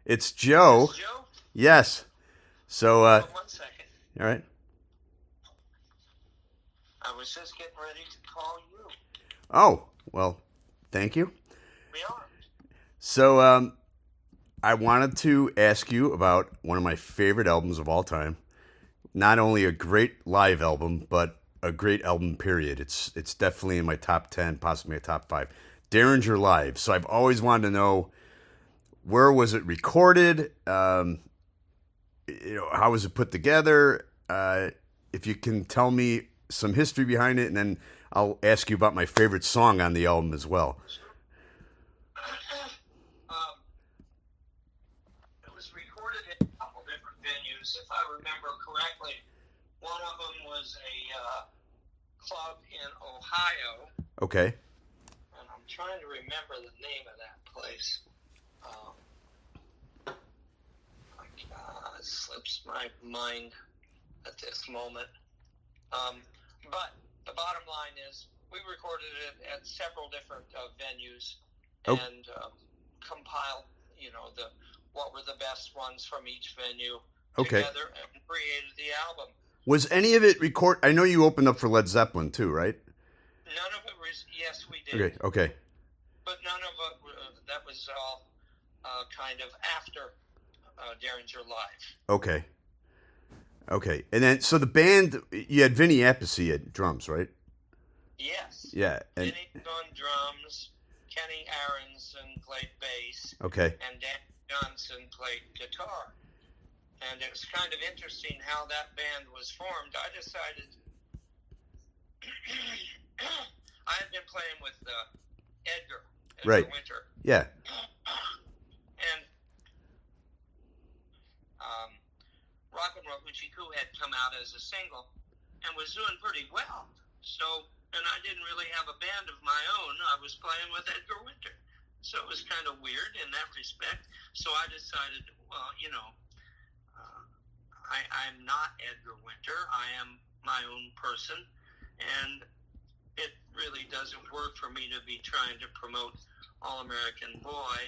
It's Joe. This Joe? Yes. So, Hold on one second. all right. I was just getting ready to call you. Oh, well, thank you. We are. So, I wanted to ask you about one of my favorite albums of all time. Not only a great live album, but a great album. Period. It's definitely in my top 10, possibly my top 5. Derringer Live. So I've always wanted to know where was it recorded. How was it put together? If you can tell me some history behind it, and then I'll ask you about my favorite song on the album as well. Sure. um, it was recorded in a couple different venues, if I remember correctly. One of them was a club in Ohio, Okay. and I'm trying to remember the name of that place. Um, it slips my mind at this moment. But the bottom line is, we recorded it at several different venues Oh, and compiled, what were the best ones from each venue okay. together and created the album. Was any of it record? I know you opened up for Led Zeppelin too, right? None of it was, yes, we did, Okay. Okay. but none of it, that was all kind of after Derringer Live. Okay. Okay. And then, so the band, you had Vinny Appice at drums, right? Yes. Yeah. And Vinny on drums, Kenny Aronson played bass, okay. and Dan Johnson played guitar. And it was kind of interesting how that band was formed. I decided I had been playing with Edgar Right. Winter, Yeah. and Rockin' Hoochie Coo had come out as a single and was doing pretty well. So, and I didn't really have a band of my own. I was playing with Edgar Winter. So it was kind of weird in that respect. So I decided, well, I'm not Edgar Winter. I am my own person. And it really doesn't work for me to be trying to promote All-American Boy,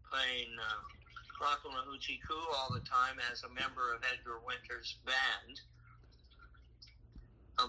playing Rockin' Hoochie Coo all the time as a member of Edgar Winter's band.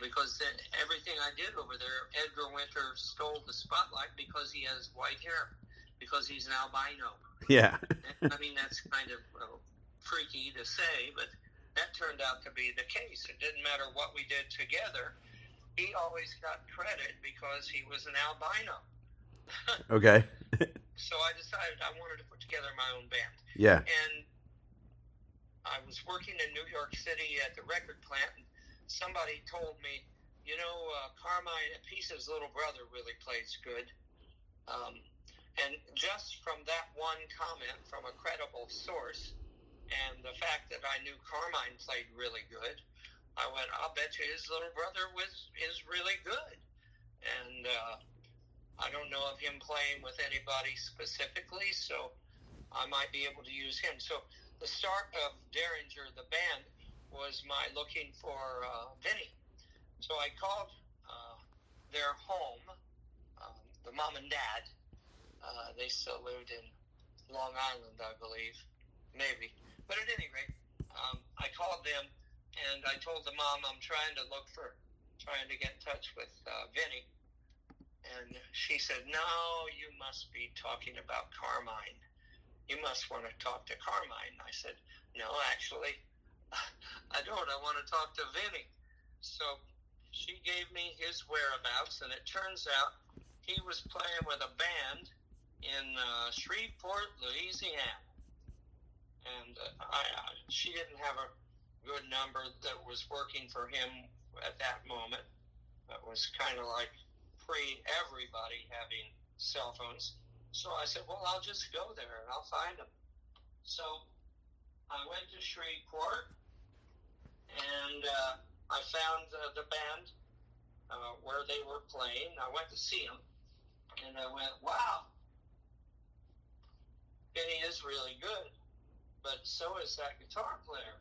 Because everything I did over there, Edgar Winter stole the spotlight because he has white hair, because he's an albino. Yeah. I mean, that's kind of freaky to say, but that turned out to be the case. It didn't matter what we did together. He always got credit because he was an albino. Okay. So I decided I wanted to put together my own band. Yeah. And I was working in New York City at the record plant, and somebody told me, Carmine Appice's little brother really plays good. And just from that one comment from a credible source, and the fact that I knew Carmine played really good, I went, I'll bet you his little brother is really good. And I don't know of him playing with anybody specifically, so I might be able to use him. So the start of Derringer, the band, was my looking for Vinny. So I called their home, the mom and dad. They still lived in Long Island, I believe, maybe. But at any rate, I called them, and I told the mom I'm trying to get in touch with Vinny. And she said, no, you must be talking about Carmine. You must want to talk to Carmine. I said, no, actually, I don't. I want to talk to Vinny. So she gave me his whereabouts, and it turns out he was playing with a band in Shreveport, Louisiana. And she didn't have a good number that was working for him at that moment. That was kind of like pre-everybody having cell phones. So I said, well, I'll just go there and I'll find him. So I went to Shreveport, and I found the band where they were playing. I went to see them, and I went, wow, Benny is really good, but so is that guitar player.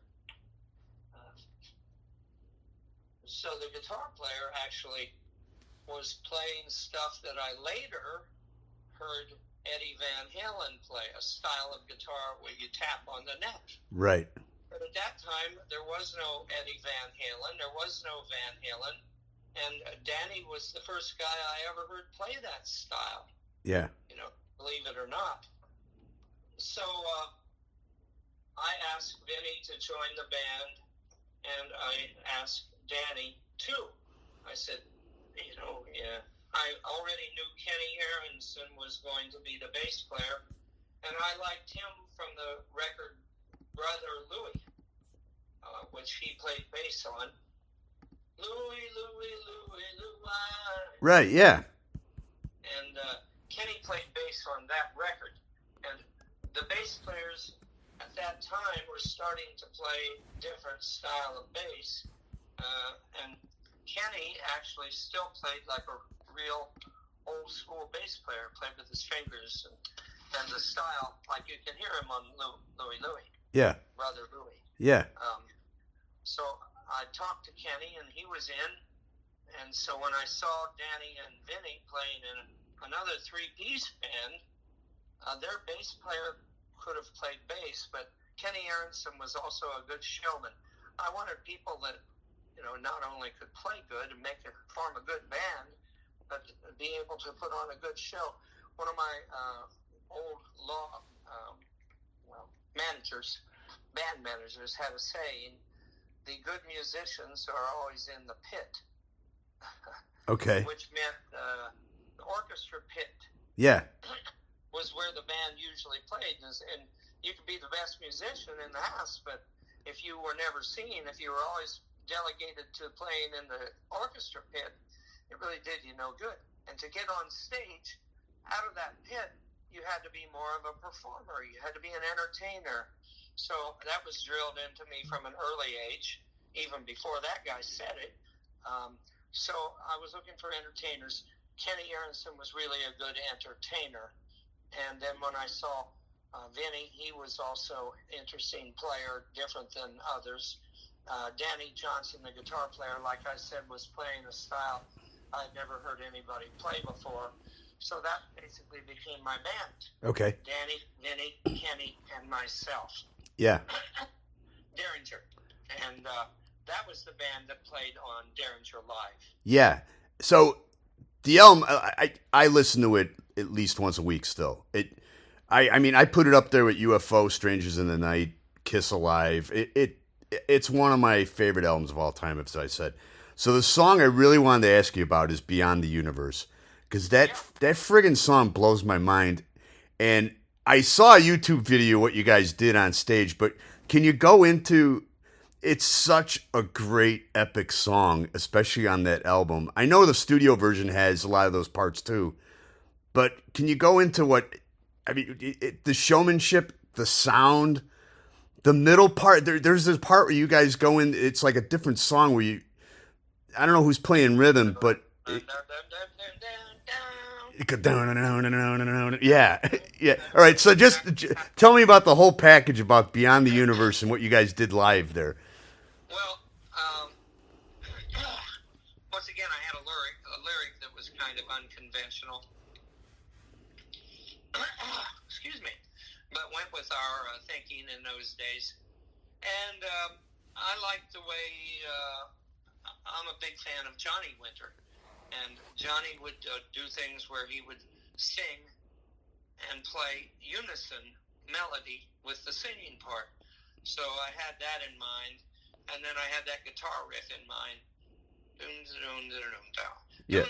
So the guitar player actually was playing stuff that I later heard Eddie Van Halen play, a style of guitar where you tap on the neck. Right. But at that time, there was no Eddie Van Halen, there was no Van Halen, and Danny was the first guy I ever heard play that style. Yeah. Believe it or not. So I asked Vinny to join the band, and I asked Danny too. I said, I already knew Kenny Aronson was going to be the bass player, and I liked him from the record Brother Louie, which he played bass on. Louie, Louie, Louie, Louie. Right, yeah. And Kenny played bass on that record. And the bass players at that time were starting to play different style of bass. And Kenny actually still played like a real old school bass player, played with his fingers and the style, like you can hear him on Louie Louie. Yeah. Brother Louie. Yeah. So I talked to Kenny and he was in. And so when I saw Danny and Vinny playing in another three-piece band, their bass player could have played bass, but Kenny Aronson was also a good showman. I wanted people that, not only could play good and form a good band, but be able to put on a good show. One of my old band managers, had a saying: "The good musicians are always in the pit." Okay. Which meant the orchestra pit. Yeah. Was where the band usually played, and you could be the best musician in the house, but if you were never seen, if you were always delegated to playing in the orchestra pit, it really did you no good. And to get on stage out of that pit, you had to be more of a performer. You had to be an entertainer. So that was drilled into me from an early age, even before that guy said it. So I was looking for entertainers. Kenny Aronson was really a good entertainer. And then when I saw Vinny, he was also an interesting player, different than others. Danny Johnson, the guitar player, like I said, was playing a style I'd never heard anybody play before. So that basically became my band. Okay. Danny, Vinny, Kenny, and myself. Yeah. Derringer. And that was the band that played on Derringer Live. Yeah. So the album, I listen to it at least once a week still. I mean, I put it up there with UFO, Strangers in the Night, Kiss Alive. It's one of my favorite albums of all time, as I said. So the song I really wanted to ask you about is Beyond the Universe, because that friggin' song blows my mind. And I saw a YouTube video what you guys did on stage, but can you go into... It's such a great, epic song, especially on that album. I know the studio version has a lot of those parts too, but can you go into the showmanship, the sound, the middle part? There's this part where you guys go in. It's like a different song where I don't know who's playing rhythm, but yeah. All right, so just tell me about the whole package about Beyond the Universe and what you guys did live there. Well, once again, I had a lyric that was kind of unconventional. Excuse me, but went with our thinking in those days. And I like the way I'm a big fan of Johnny Winter. And Johnny would do things where he would sing and play unison melody with the singing part. So I had that in mind. And then I had that guitar riff in mind. Yeah.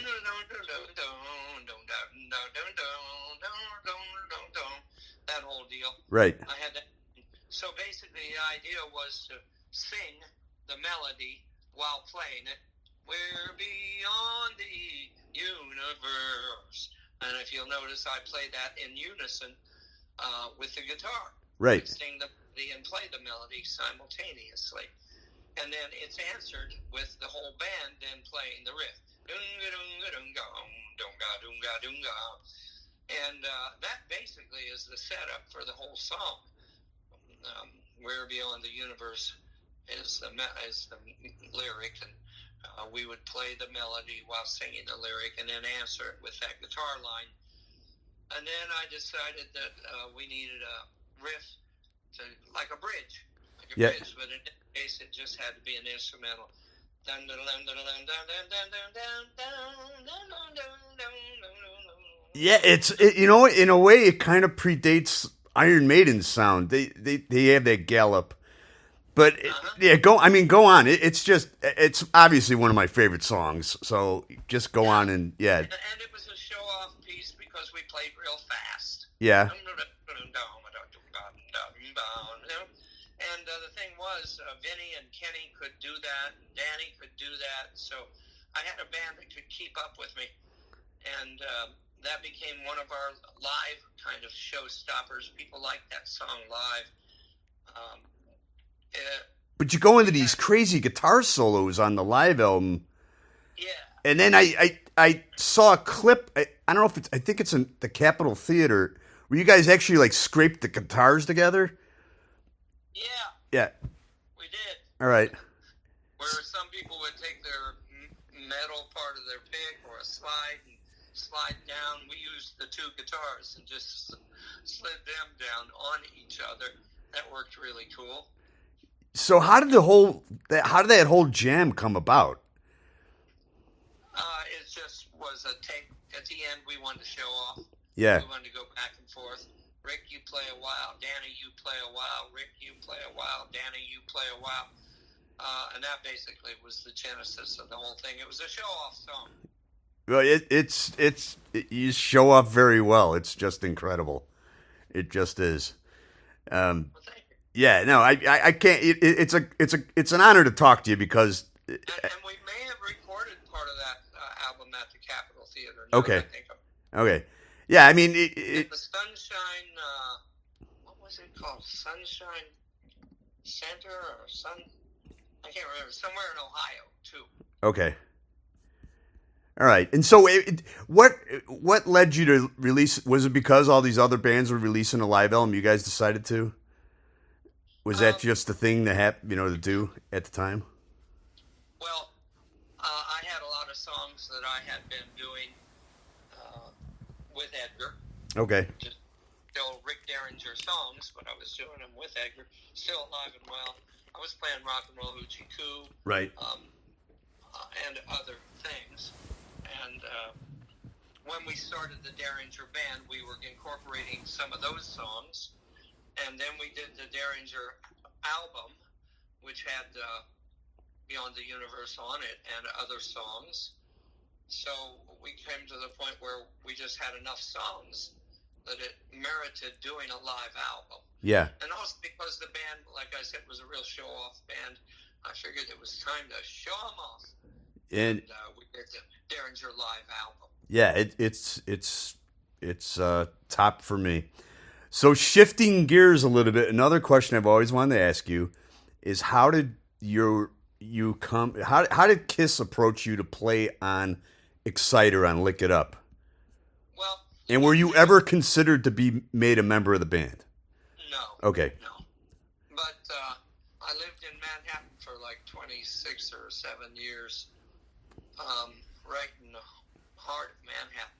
That whole deal. Right. I had that. So basically the idea was to sing the melody while playing it. We're beyond the universe. And if you'll notice, I play that in unison with the guitar. Right. Sing the melody and play the melody simultaneously. And then it's answered with the whole band then playing the riff. And that basically is the setup for the whole song. We're Beyond the Universe is the lyric, and we would play the melody while singing the lyric and then answer it with that guitar line. And then I decided that we needed a riff to like a bridge, Yeah. but in this case, it just had to be an instrumental. Dun, dun, dun, dun, dun, dun, dun, dun, dun, dun, dun, dun, dun, Yeah, you know, in a way, it kind of predates Iron Maiden's sound. They have that gallop, but yeah, go. I mean, go on. It's obviously one of my favorite songs. So just go on and yeah, And it was a show-off piece because we played real fast. yeah. And the thing was, Vinny and Kenny could do that, and Danny could do that. So I had a band that could keep up with me, and that became one of our live kind of showstoppers. People like that song live. But you go into these crazy guitar solos on the live album. Yeah. And then I saw a clip. I don't know if I think it's in the Capitol Theater where you guys actually like scraped the guitars together. Yeah. Yeah. We did. All right. Where some people would take their metal part of their pick or a slide and slide down. We used the two guitars and just slid them down on each other. That worked really cool. So how did that whole jam come about? It just was a take. At the end, we wanted to show off. Yeah. We wanted to go back and forth. Rick, you play a while. Danny, you play a while. Rick, you play a while. Danny, you play a while. And that basically was the genesis of the whole thing. It was a show-off song. Well, you show off very well. It's just incredible. It just is. Well, thank you. Yeah, no, I can't. It's an honor to talk to you because. And we may have recorded part of that album at the Capitol Theater. Okay. Okay. Yeah, I mean, the Sunshine. What was it called? Sunshine Center or Sun? I can't remember. Somewhere in Ohio too. Okay. All right. And so, what led you to release? Was it because all these other bands were releasing a live album? You guys decided to. Was that just the thing to do at the time? Well, I had a lot of songs that I had been doing with Edgar. Okay. Just still Rick Derringer songs, but I was doing them with Edgar. Still alive and well. I was playing Rock and Roll Hoochie Coo. Right. And other things. And when we started the Derringer band, we were incorporating some of those songs. And then we did the Derringer album, which had Beyond the Universe on it and other songs. So we came to the point where we just had enough songs that it merited doing a live album. Yeah. And also because the band, like I said, was a real show-off band, I figured it was time to show them off. And we did the Derringer live album. Yeah, it's top for me. So shifting gears a little bit, another question I've always wanted to ask you is how did how did Kiss approach you to play on Exciter on Lick It Up? Well, and were you ever considered to be made a member of the band? No. Okay. No. But I lived in Manhattan for like 26 or 7 years, right in the heart of Manhattan.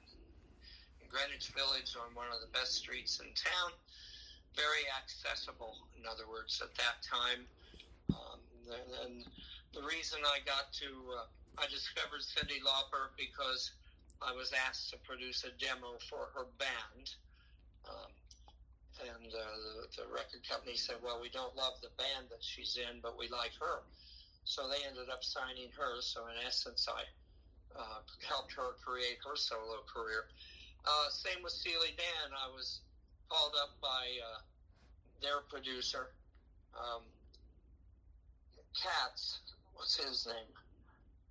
Greenwich Village on one of the best streets in town, very accessible, in other words, at that time. And the reason I discovered Cyndi Lauper because I was asked to produce a demo for her band. And the record company said, well, we don't love the band that she's in, but we like her. So they ended up signing her. So in essence, I helped her create her solo career. Same with Steely Dan. I was called up by their producer, Katz. What's his name?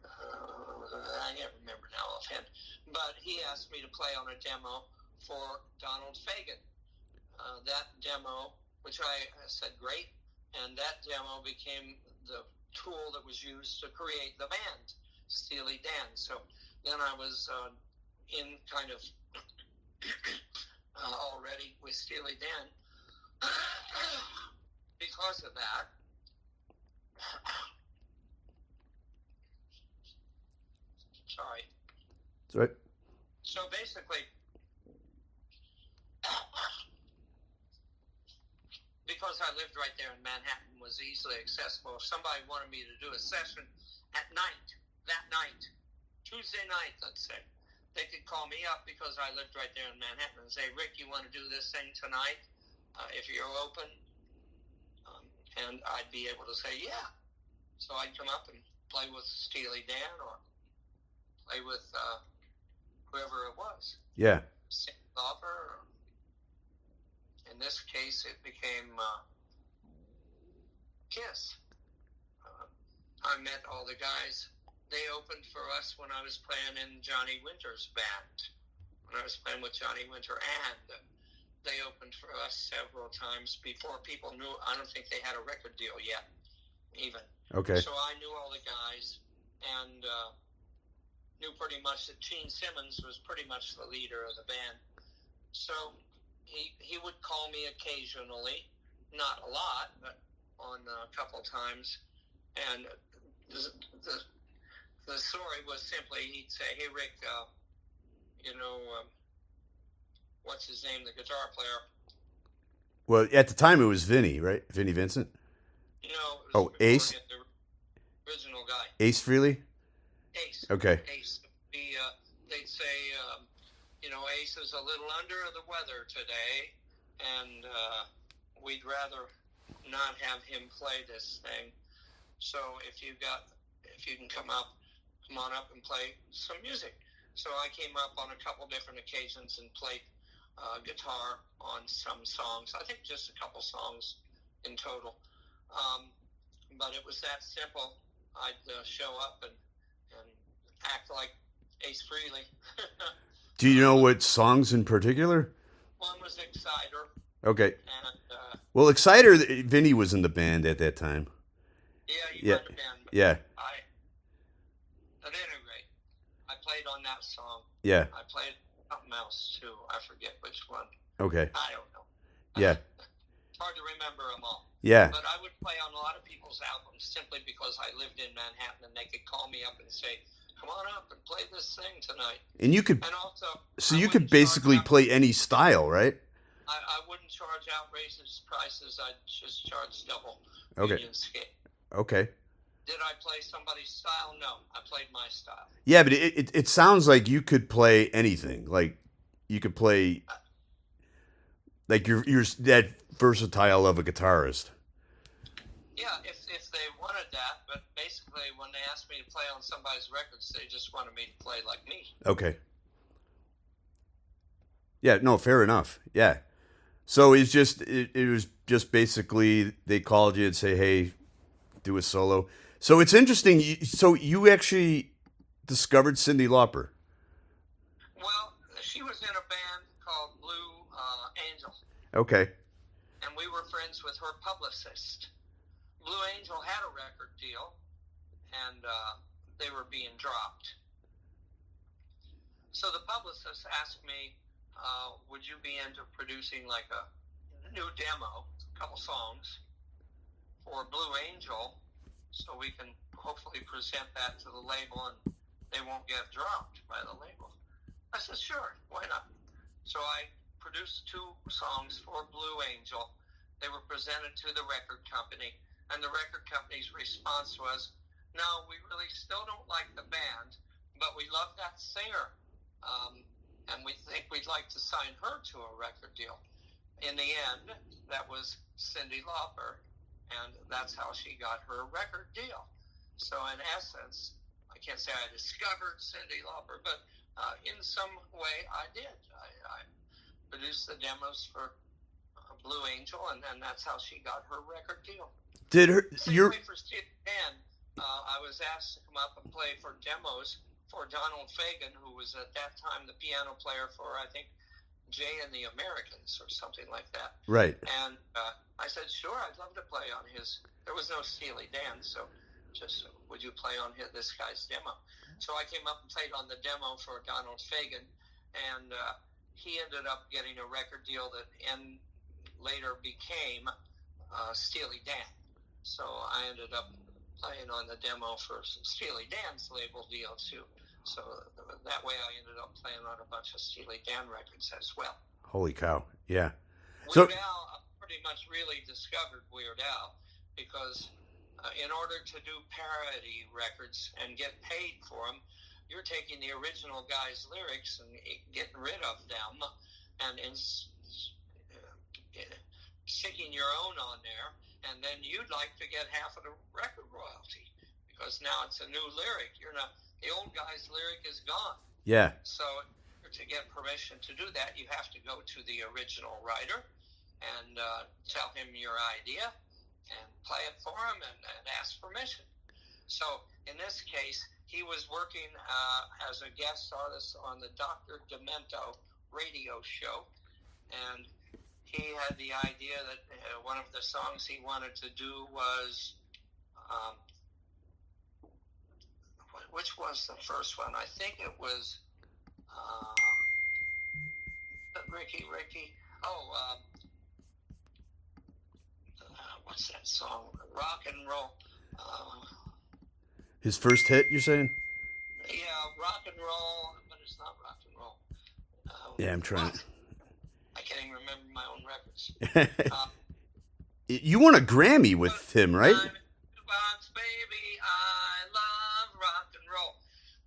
I can't remember now offhand. But he asked me to play on a demo for Donald Fagen. That demo, which I said great, and that demo became the tool that was used to create the band, Steely Dan. So then I was in kind of already with Steely Dan because of that. Sorry. That's right. So basically, because I lived right there in Manhattan, was easily accessible. If somebody wanted me to do a session at night, that night, Tuesday night, let's say, they could call me up because I lived right there in Manhattan and say, Rick, you want to do this thing tonight? If you're open? And I'd be able to say, yeah. So I'd come up and play with Steely Dan or play with whoever it was. Yeah. Cyndi Lauper. In this case, it became Kiss. I met all the guys. They opened for us when I was playing in Johnny Winter's band. When I was playing with Johnny Winter, and they opened for us several times before people knew. I don't think they had a record deal yet, even. Okay. So I knew all the guys, and knew pretty much that Gene Simmons was pretty much the leader of the band. So he would call me occasionally, not a lot, but on a couple times. And the story was simply, he'd say, hey, Rick, what's his name, the guitar player? Well, at the time it was Vinny, right? Vinny Vincent? No. Ace? The original guy. Ace Frehley? Ace. Okay. Ace. They'd say, Ace is a little under the weather today, and we'd rather not have him play this thing. So if you can come on up and play some music. So I came up on a couple different occasions and played guitar on some songs. I think just a couple songs in total. But it was that simple. I'd show up and act like Ace Frehley. Do you know what songs in particular? One was Exciter. Okay. And, well, Exciter, Vinny was in the band at that time. Yeah, the band. Yeah. At any rate, I played on that song. Yeah. I played something else, too. I forget which one. Okay. I don't know. Yeah. It's hard to remember them all. Yeah. But I would play on a lot of people's albums simply because I lived in Manhattan and they could call me up and say, come on up and play this thing tonight. And you could, and also, so you could basically play any style, right? I wouldn't charge outrageous prices. I'd just charge double. Okay. Union scale. Okay. Did I play somebody's style? No, I played my style. Yeah, but it sounds like you could play anything. Like you could play, like you're that versatile of a guitarist. Yeah, if they wanted that, but basically when they asked me to play on somebody's records, they just wanted me to play like me. Okay. Yeah, no, fair enough. Yeah. So it's just it was just basically they called you and say, hey, do a solo. So it's interesting. So you actually discovered Cyndi Lauper. Well, she was in a band called Blue Angel. Okay. And we were friends with her publicist. Blue Angel had a record deal, and they were being dropped. So the publicist asked me, would you be into producing like a new demo, a couple songs, for Blue Angel, so we can hopefully present that to the label and they won't get dropped by the label? I said, sure, why not? So I produced 2 songs for Blue Angel. They were presented to the record company, and the record company's response was, no, we really still don't like the band, but we love that singer, and we think we'd like to sign her to a record deal. In the end, that was Cyndi Lauper, and that's how she got her record deal. So in essence, I can't say I discovered Cyndi Lauper, but in some way I did. I produced the demos for Blue Angel, and then that's how she got her record deal. Did her Same way for Steely Dan, I was asked to come up and play for demos for Donald Fagen, who was at that time the piano player for, I think, Jay and the Americans or something like that. Right. And I said, sure, I'd love to play on his. There was no Steely Dan, so just would you play on this guy's demo? So I came up and played on the demo for Donald Fagen, and he ended up getting a record deal that later became Steely Dan. So I ended up playing on the demo for Steely Dan's label deal too. So that way I ended up playing on a bunch of Steely Dan records as well. Holy cow. Yeah. Weird Al, pretty much really discovered Weird Al because in order to do parody records and get paid for them, you're taking the original guy's lyrics and getting rid of them and sticking your own on there, and then you'd like to get half of the record royalty because now it's a new lyric. You're not, the old guy's lyric is gone. Yeah. So to get permission to do that, you have to go to the original writer and tell him your idea and play it for him and ask permission. So in this case, he was working as a guest artist on the Dr. Demento radio show, and he had the idea that one of the songs he wanted to do was, which was the first one? I think it was Ricky. Oh, what's that song? Rock and Roll. His first hit, you're saying? Yeah, Rock and Roll, but it's not Rock and Roll. Yeah, I'm trying. I can't even remember my own records. You won a Grammy with him, right? Box, baby, I love rock and roll.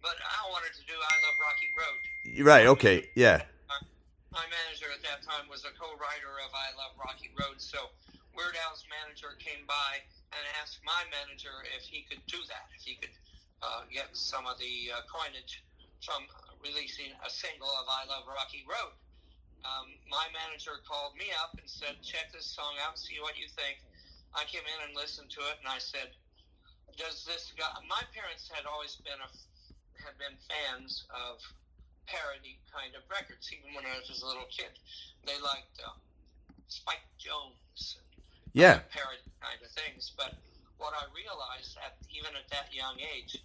But I wanted to do I Love Rocky Road. Right, okay, yeah. My manager at that time was a co-writer of I Love Rocky Road, so Weird Al's manager came by and asked my manager if he could do that, if he could get some of the coinage from releasing a single of I Love Rocky Road. My manager called me up and said, check this song out, see what you think. I came in and listened to it, and I said, does this guy... My parents had always been fans of parody kind of records, even when I was a little kid. They liked Spike Jones and parody kind of things. But what I realized, even at that young age,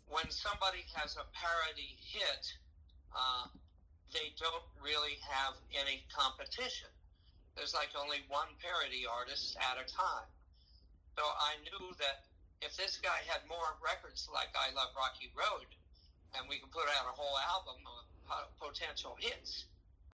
when somebody has a parody hit, they don't really have any competition. There's like only one parody artist at a time. So I knew that if this guy had more records like I Love Rocky Road, and we could put out a whole album of potential hits,